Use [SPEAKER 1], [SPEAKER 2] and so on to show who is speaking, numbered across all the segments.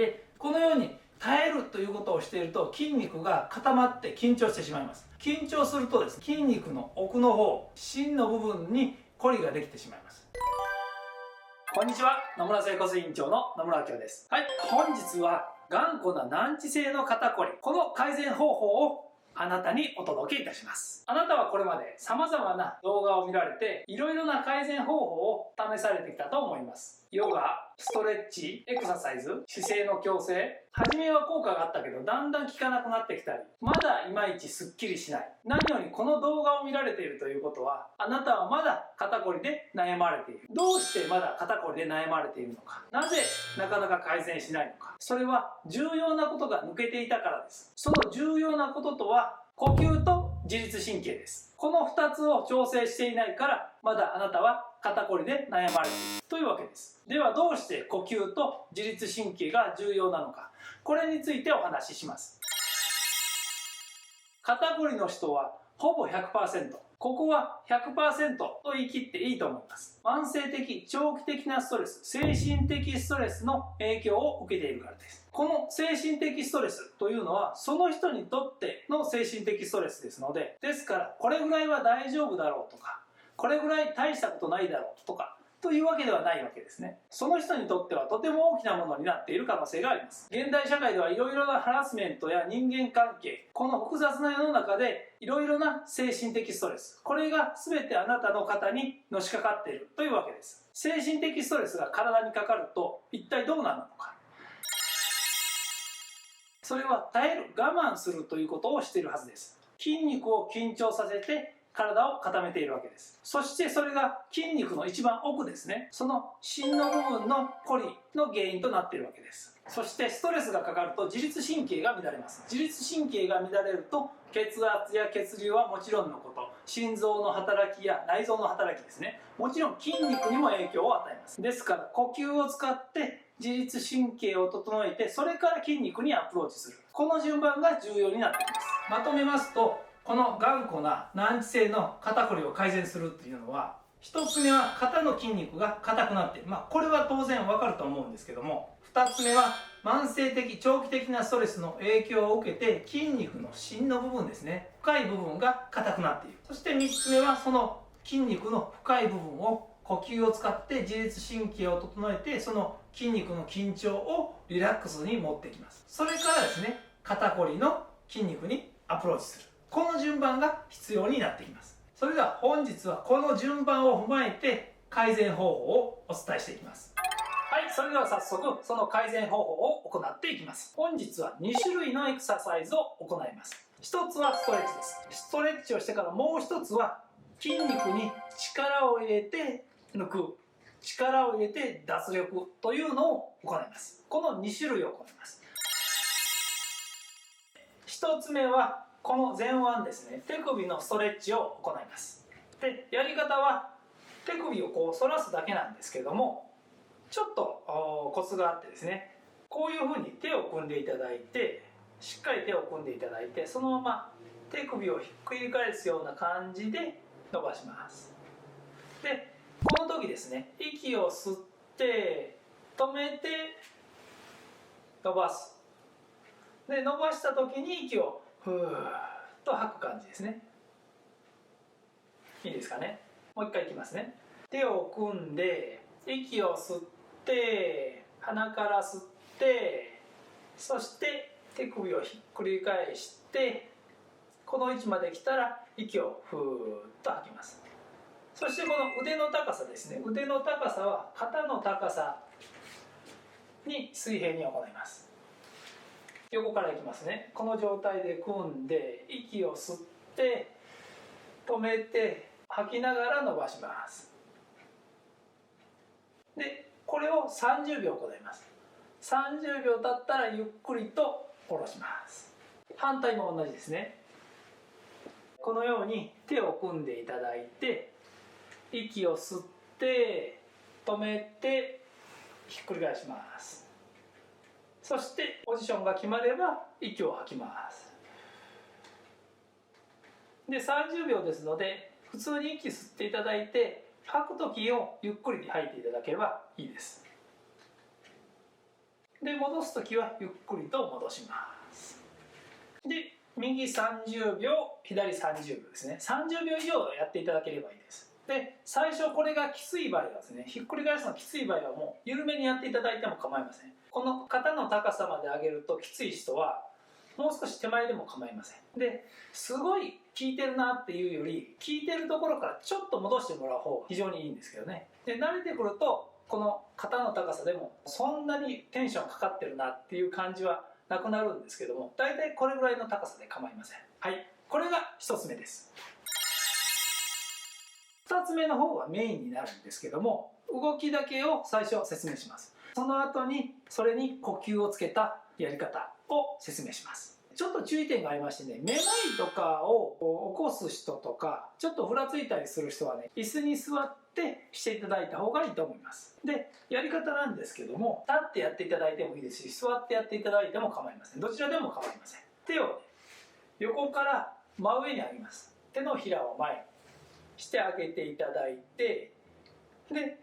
[SPEAKER 1] でこのように耐えるということをしていると筋肉が固まって緊張してしまいます。緊張するとですね、筋肉の奥の方、芯の部分にコリができてしまいます。こんにちは、野村整骨院長の野村明です。はい、本日は頑固な難治性の肩こり、この改善方法をあなたにお届けいたします。あなたはこれまで様々な動画を見られて、いろいろな改善方法を試されてきたと思います。ヨガ、ストレッチ、エクササイズ、姿勢の矯正。初めは効果があったけど、だんだん効かなくなってきたり、まだいまいちスッキリしない。何よりこの動画を見られているということは、あなたはまだ肩こりで悩まれている。どうしてまだ肩こりで悩まれているのか。なぜなかなか改善しないのか。それは重要なことが抜けていたからです。その重要なこととは、呼吸と自律神経です。この2つを調整していないから、まだあなたは肩こりで悩まれているというわけです。ではどうして呼吸と自律神経が重要なのか、これについてお話しします。肩こりの人はほぼ 100%、ここは 100% と言い切っていいと思います。慢性的、長期的なストレス、精神的ストレスの影響を受けているからです。この精神的ストレスというのは、その人にとっての精神的ストレスですので、ですから、これぐらいは大丈夫だろうとか、これぐらい大したことないだろうとか、というわけではないわけですね。その人にとってはとても大きなものになっている可能性があります。現代社会ではいろいろなハラスメントや人間関係、この複雑な世の中でいろいろな精神的ストレス、これが全てあなたの肩にのしかかっているというわけです。精神的ストレスが体にかかると一体どうなるのか。それは耐える、我慢するということをしているはずです。筋肉を緊張させて体を固めているわけです。そしてそれが筋肉の一番奥ですね。その芯の部分のコリの原因となっているわけです。そしてストレスがかかると自律神経が乱れます。自律神経が乱れると血圧や血流はもちろんのこと、心臓の働きや内臓の働きですね。もちろん筋肉にも影響を与えます。ですから呼吸を使って自律神経を整えて、それから筋肉にアプローチする。この順番が重要になってきます。まとめますと、この頑固な難治性の肩こりを改善するっていうのは、1つ目は肩の筋肉が硬くなっている。これは当然わかると思うんですけども、2つ目は慢性的長期的なストレスの影響を受けて筋肉の芯の部分ですね、深い部分が硬くなっている。そして3つ目はその筋肉の深い部分を呼吸を使って自律神経を整えて、その筋肉の緊張をリラックスに持ってきます。それからですね、肩こりの筋肉にアプローチする。この順番が必要になってきます。それでは本日はこの順番を踏まえて改善方法をお伝えしていきます。はい、それでは早速その改善方法を行っていきます。本日は2種類のエクササイズを行います。一つはストレッチです。ストレッチをしてからもう一つは筋肉に力を入れて抜く、力を入れて脱力というのを行います。この2種類を行います。1つ目はこの前腕ですね、手首のストレッチを行います。で、やり方は手首をこう反らすだけなんですけども、ちょっとコツがあってですね、こういうふうに手を組んでいただいて、しっかり手を組んでいただいて、そのまま手首をひっくり返すような感じで伸ばします。で、この時ですね、息を吸って止めて伸ばす。で、伸ばした時に息をふーっと吐く感じですね。いいですかね。もう一回いきますね。手を組んで息を吸って鼻から吸って、そして手首をひっくり返して、この位置まで来たら息をふーっと吐きます。そしてこの腕の高さですね、腕の高さは肩の高さに水平に行います。横からいきますね。この状態で組んで息を吸って止めて吐きながら伸ばします。で、これを30秒行います。30秒経ったらゆっくりと下ろします。反対も同じですね。このように手を組んでいただいて、息を吸って止めてひっくり返します。そしてポジションが決まれば息を吐きます。で、30秒ですので普通に息吸っていただいて、吐く時をゆっくり吐いていただければいいです。で戻す時はゆっくりと戻します。で右30秒左30秒ですね。30秒以上やっていただければいいです。で最初これがきつい場合はですね、ひっくり返すのきつい場合はもう緩めにやっていただいても構いません。この肩の高さまで上げるときつい人はもう少し手前でも構いません。ですごい効いてるなっていうより、効いてるところからちょっと戻してもらう方が非常にいいんですけどね。で慣れてくるとこの肩の高さでもそんなにテンションかかってるなっていう感じはなくなるんですけども、だいたいこれぐらいの高さで構いません。はい、これが1つ目です。2つ目の方はメインになるんですけども、動きだけを最初説明します。その後にそれに呼吸をつけたやり方を説明します。ちょっと注意点がありましてね、めまいとかを起こす人とかちょっとふらついたりする人はね、椅子に座ってしていただいた方がいいと思います。でやり方なんですけども、立ってやっていただいてもいいですし、座ってやっていただいても構いません。どちらでも構いません。手を横から真上に上げます。手のひらを前にしてあげていただいて、で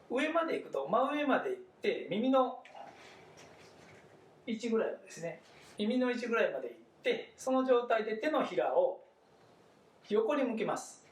[SPEAKER 1] 上まで行くと真上まで行って耳の位置ぐらいまでですね、耳の位置ぐらいまで行って、その状態で手のひらを横に向けます。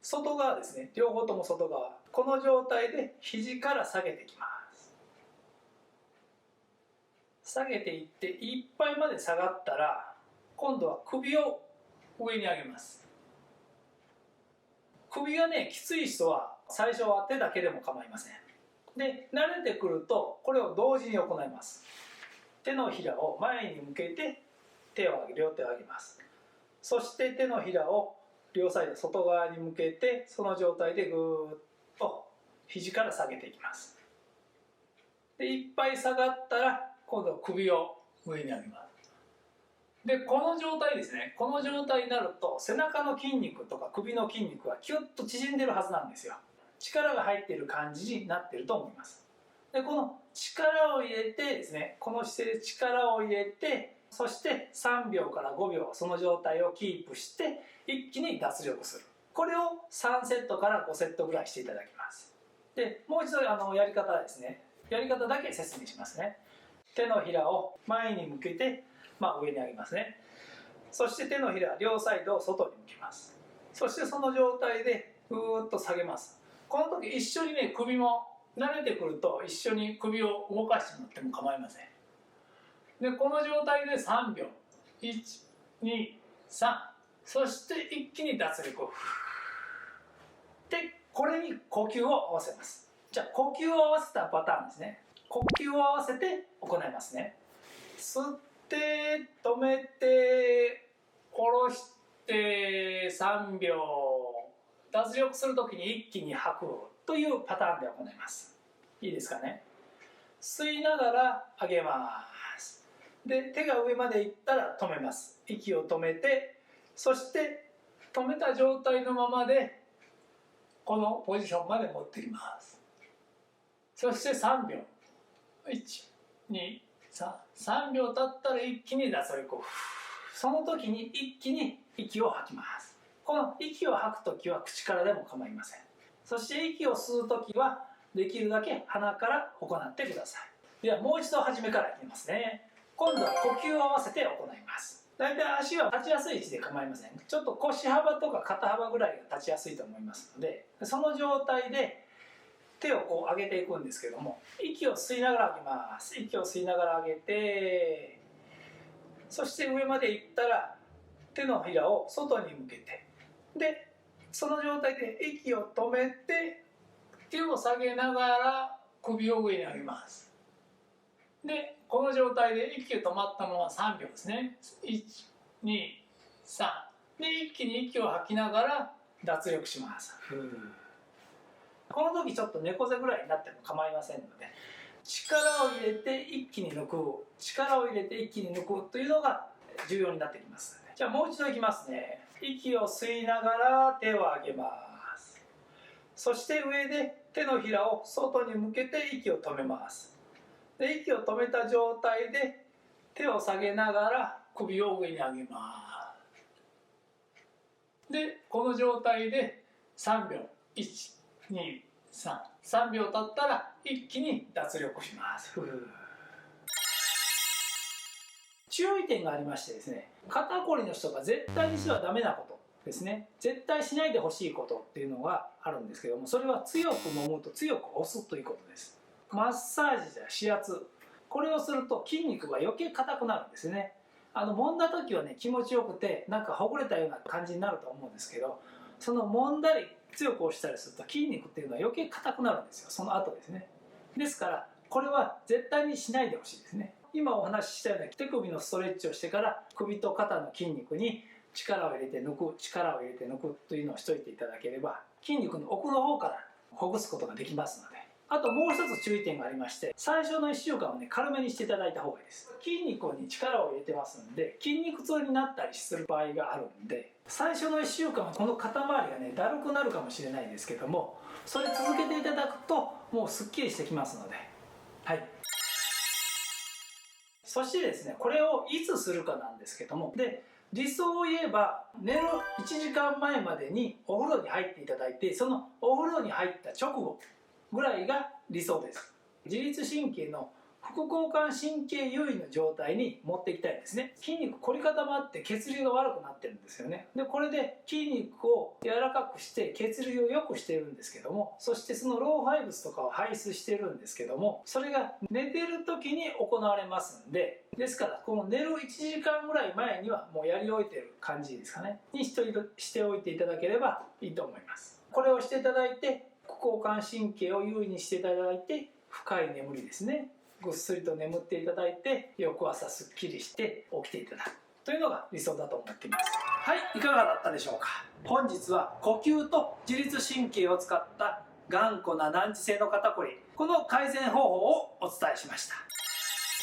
[SPEAKER 1] 外側ですね、両方とも外側。この状態で肘から下げていきます。下げていっていっぱいまで下がったら、今度は首を上に上げます。首がねきつい人は最初は手だけでも構いません。で慣れてくるとこれを同時に行います。手のひらを前に向けて両手を上げます。そして手のひらを両サイド外側に向けて、その状態でぐーっと肘から下げていきます。でいっぱい下がったら今度は首を上に上げます。でこの状態ですね、この状態になると背中の筋肉とか首の筋肉がキュッと縮んでるはずなんですよ。力が入っている感じになっていると思います。でこの力を入れてですね、この姿勢で力を入れて、そして3秒から5秒その状態をキープして一気に脱力する。これを3セットから5セットぐらいしていただきます。でもう一度やり方ですね、やり方だけ説明しますね。手のひらを前に向けて、上に上げますね。そして手のひら両サイドを外に向けます。そしてその状態でぐーっと下げます。この時一緒にね、首も慣れてくると一緒に首を動かしてもらっても構いません。でこの状態で3秒、1、2、3、そして一気に脱力をで、これに呼吸を合わせます。じゃあ呼吸を合わせたパターンですね。呼吸を合わせて行いますね。吸って止めて下ろして3秒、脱力するときに一気に吐くというパターンで行います。いいですかね。吸いながら上げます。で手が上までいったら止めます。息を止めて、そして止めた状態のままでこのポジションまで持ってきます。そして3秒、1、2、3秒経ったら一気に脱力を、その時に一気に息を吐きます。この息を吐く時は口からでも構いません。そして息を吸う時はできるだけ鼻から行ってください。ではもう一度初めからいきますね。今度は呼吸を合わせて行います。だいたい足は立ちやすい位置で構いません。ちょっと腰幅とか肩幅ぐらいが立ちやすいと思いますので、その状態で手をこう上げていくんですけども、息を吸いながら上げます。息を吸いながら上げて、そして上までいったら手のひらを外に向けて、でその状態で息を止めて手を下げながら首を上に上げます。でこの状態で息が止まったまま3秒ですね。1、2、3で一気に息を吐きながら脱力します。この時ちょっと猫背ぐらいになっても構いませんので、力を入れて一気に抜く、力を入れて一気に抜くというのが重要になってきます。じゃあもう一度いきますね。息を吸いながら手を上げます。そして上で手のひらを外に向けて息を止めます。で息を止めた状態で手を下げながら首を上に上げます。でこの状態で3秒、1、2、3 3秒経ったら一気に脱力します。注意点がありましてですね、肩こりの人が絶対にしてはダメなことですね、絶対しないでほしいことっていうのがあるんですけども、それは強く揉むと強く押すということです。マッサージや指圧、これをすると筋肉が余計硬くなるんですね。揉んだ時はね、気持ちよくてなんかほぐれたような感じになると思うんですけど、その揉んだり強く押したりすると筋肉っていうのは余計硬くなるんですよ、その後ですね。ですからこれは絶対にしないでほしいですね。今お話ししたような手首のストレッチをしてから首と肩の筋肉に力を入れて抜く、力を入れて抜くというのをしといていただければ、筋肉の奥の方からほぐすことができますので。あともう一つ注意点がありまして、最初の1週間はね、軽めにしていただいた方がいいです。筋肉に力を入れてますんで、筋肉痛になったりする場合があるんで、最初の1週間はこの肩周りがね、だるくなるかもしれないですけども、それ続けていただくともうすっきりしてきますので、はい。そしてですね、これをいつするかなんですけども、で理想を言えば寝る1時間前までにお風呂に入っていただいて、そのお風呂に入った直後ぐらいが理想です。自律神経の副交感神経優位の状態に持っていきたいですね。筋肉凝り固まって血流が悪くなってるんですよね。でこれで筋肉を柔らかくして血流を良くしているんですけども、そしてその老廃物とかを排出してるんですけども、それが寝てる時に行われますんで、ですからこの寝る1時間ぐらい前にはもうやり終えてる感じですかねにしておいていただければいいと思います。これをしていただいて、副交感神経を優位にしていただいて、深い眠りですね、ぐっすりと眠っていただいて、翌朝すっきりして起きていただくというのが理想だと思っています。はい、いかがだったでしょうか。本日は呼吸と自律神経を使った頑固な難治性の肩こり、この改善方法をお伝えしました。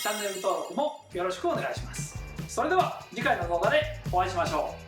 [SPEAKER 1] チャンネル登録もよろしくお願いします。それでは次回の動画でお会いしましょう。